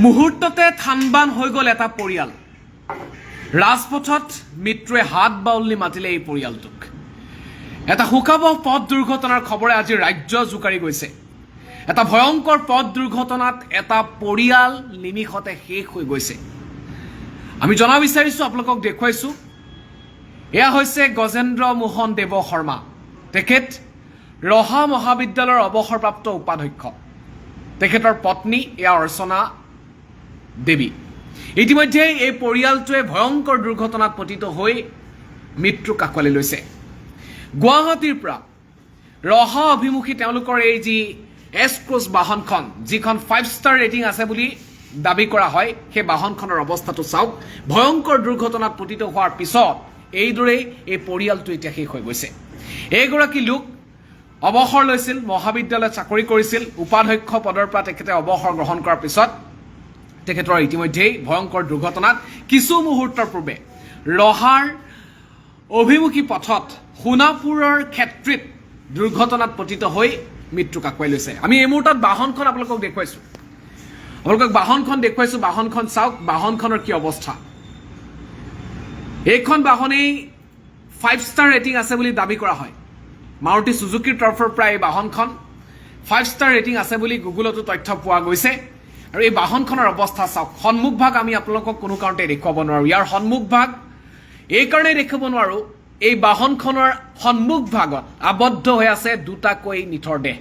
মুহূৰ্ততে থানবান হৈ গ'ল এটা পৰিয়াল। ৰাজপথত মৃত্যুৱে হাত বাউলি মাতিলে এই পৰিয়ালটোক। এটা শোকাবহ পথ দুৰ্ঘটনাৰ খবৰে আজি ৰাজ্য জোকাৰি গৈছে। এটা ভয়ংকৰ পথ দুৰ্ঘটনাত এটা পৰিয়াল নিমিষতে শেষ হৈ গৈছে। আমি জনা বিচাৰিছোঁ, আপোনালোকক দেখুৱাইছোঁ। এয়া হৈছে গজেন্দ্ৰ মোহন দেৱ শৰ্মা। তেখেত ৰহা মহাবিদ্যালয়ৰ অৱসৰপ্ৰাপ্ত উপাধ্যক্ষ। তেখেতৰ পত্নী এয়া অৰ্চনা দেৱী। ইতিমধ্যে এই পৰিয়ালটোৱে ভয়ংকৰ দুৰ্ঘটনাত পতিত হৈ মৃত্যুক আঁকোৱালি লৈছে। গুৱাহাটীৰ পৰা ৰহা অভিমুখী তেওঁলোকৰ এই যি এছক্ৰছ বাহনখন, যিখন 5 ষ্টাৰ ৰেটিং আছে বুলি দাবী কৰা হয়, সেই বাহনখনৰ অৱস্থাটো চাওক। ভয়ংকৰ দুৰ্ঘটনাত পতিত হোৱাৰ পিছত এইদৰেই এই পৰিয়ালটো এতিয়া শেষ হৈ গৈছে। এইগৰাকী লোক অৱসৰ লৈছিল, মহাবিদ্যালয়ত চাকৰি কৰিছিল। উপাধ্যক্ষ পদৰ পৰা তেখেতে অৱসৰ গ্ৰহণ কৰাৰ পিছত তেখেতৰ ইতিমধ্যেই ভয়ংকৰ দুৰ্ঘটনাত কিছু মুহূৰ্তৰ পূৰ্বে ৰহাৰ অভিমুখী পথত সোণাপুৰৰ ক্ষেত্ৰীত দুৰ্ঘটনাত পতিত হৈ মৃত্যুক আঁকোৱালি লৈছে। আমি এই মুহূৰ্তত বাহনখন আপোনালোকক দেখুৱাইছোঁ। বাহনখন চাওক, বাহনখনৰ কি অৱস্থা। এইখন বাহনেই 5 ষ্টাৰ ৰেটিং আছে বুলি দাবী কৰা হয়। মাৰুতি চুজুকিৰ তৰফৰ পৰা এই বাহনখন 5 ষ্টাৰ ৰেটিং আছে বুলি গুগলতো তথ্য পোৱা গৈছে। আৰু এই বাহনখনৰ অৱস্থা চাওক। সন্মুখভাগ আমি আপোনালোকক কোনো কাৰণতে দেখুৱাব নোৱাৰোঁ। ইয়াৰ সন্মুখভাগ এইকাৰণেই দেখুৱাব নোৱাৰোঁ, এই বাহনখনৰ সন্মুখভাগত আবদ্ধ হৈ আছে দুটাকৈ নিথৰ দেহ।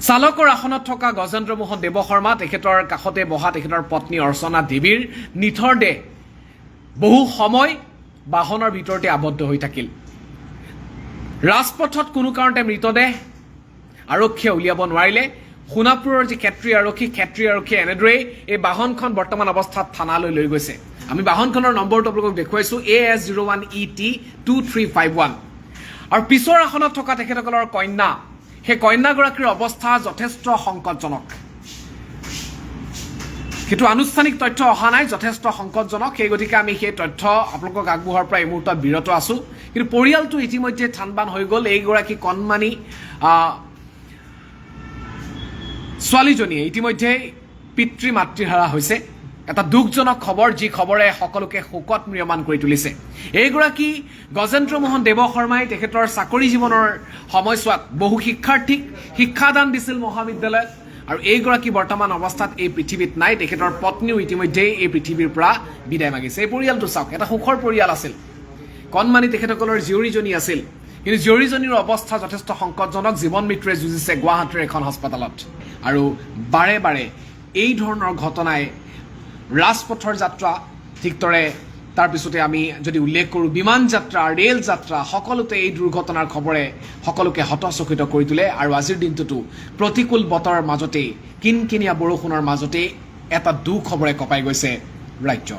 চালকৰ আসনত থকা গজেন্দ্ৰ মোহন দেৱ শৰ্মা, তেখেতৰ কাষতে বহা তেখেতৰ পত্নী অৰ্চনা দেৱীৰ নিথৰ দেহ বহু সময় বাহনৰ ভিতৰতে আবদ্ধ হৈ থাকিল। ৰাজপথত কোনো কাৰণতে মৃতদেহ আৰক্ষীয়ে উলিয়াব নোৱাৰিলে। সোণাপুৰৰ যি ক্ষেত্ৰী আৰক্ষীয়ে এনেদৰেই এই বাহনখন বৰ্তমান অৱস্থাত থানালৈ লৈ গৈছে। আমি বাহনখনৰ নম্বৰটো আপোনালোকক দেখুৱাইছোঁ, AS01ET2351। আৰু পিছৰ আসনত থকা তেখেতসকলৰ কন্যা, সেই কন্যাগৰাকীৰ অৱস্থা যথেষ্ট সংকটজনক। সেইটো আনুষ্ঠানিক তথ্য অহা নাই, যথেষ্ট সংকটজনক। সেই গতিকে আমি সেই তথ্য আপোনালোকক আগবঢ়োৱাৰ পৰা এই মুহূৰ্তত বিৰত আছোঁ। কিন্তু পৰিয়ালটো ইতিমধ্যে থানবান হৈ গ'ল। এইগৰাকী কণমানি ছোৱালীজনীয়ে ইতিমধ্যে পিতৃ মাতৃহাৰা হৈছে। এটা দুখজনক খবৰ, যি খবৰে সকলোকে শোকত ম্ৰিয়মান কৰি তুলিছে। এইগৰাকী গজেন্দ্ৰ মোহন দেৱ শৰ্মাই তেখেতৰ চাকৰি জীৱনৰ সময়ছোৱাত বহু শিক্ষাৰ্থীক শিক্ষাদান দিছিল মহাবিদ্যালয়ত। আৰু এইগৰাকী বৰ্তমান অৱস্থাত এই পৃথিৱীত নাই। তেখেতৰ পত্নীও ইতিমধ্যেই এই পৃথিৱীৰ পৰা বিদায় মাগিছে। এই পৰিয়ালটো চাওক, এটা সুখৰ পৰিয়াল আছিল। কণমানি তেখেতসকলৰ জীয়ৰীজনী আছিল, কিন্তু জীয়ৰীজনীৰ অৱস্থা যথেষ্ট সংকটজনক। জীৱন মৃত্যুৰে যুঁজিছে গুৱাহাটীৰ এখন হাস্পতালত। আৰু বাৰে বাৰে এই ধৰণৰ ঘটনাই ৰাজপথৰ যাত্ৰা, ঠিকদৰে তাৰপিছতে আমি যদি উল্লেখ কৰোঁ বিমান যাত্ৰা, ৰেল যাত্ৰা, সকলোতে এই দুৰ্ঘটনাৰ খবৰে সকলোকে হতচকিত কৰি তোলে। আৰু আজিৰ দিনটোতো প্ৰতিকূল বতৰৰ মাজতেই, কিনকিনীয়া বৰষুণৰ মাজতেই এটা দুখবৰে কঁপাই গৈছে ৰাজ্য।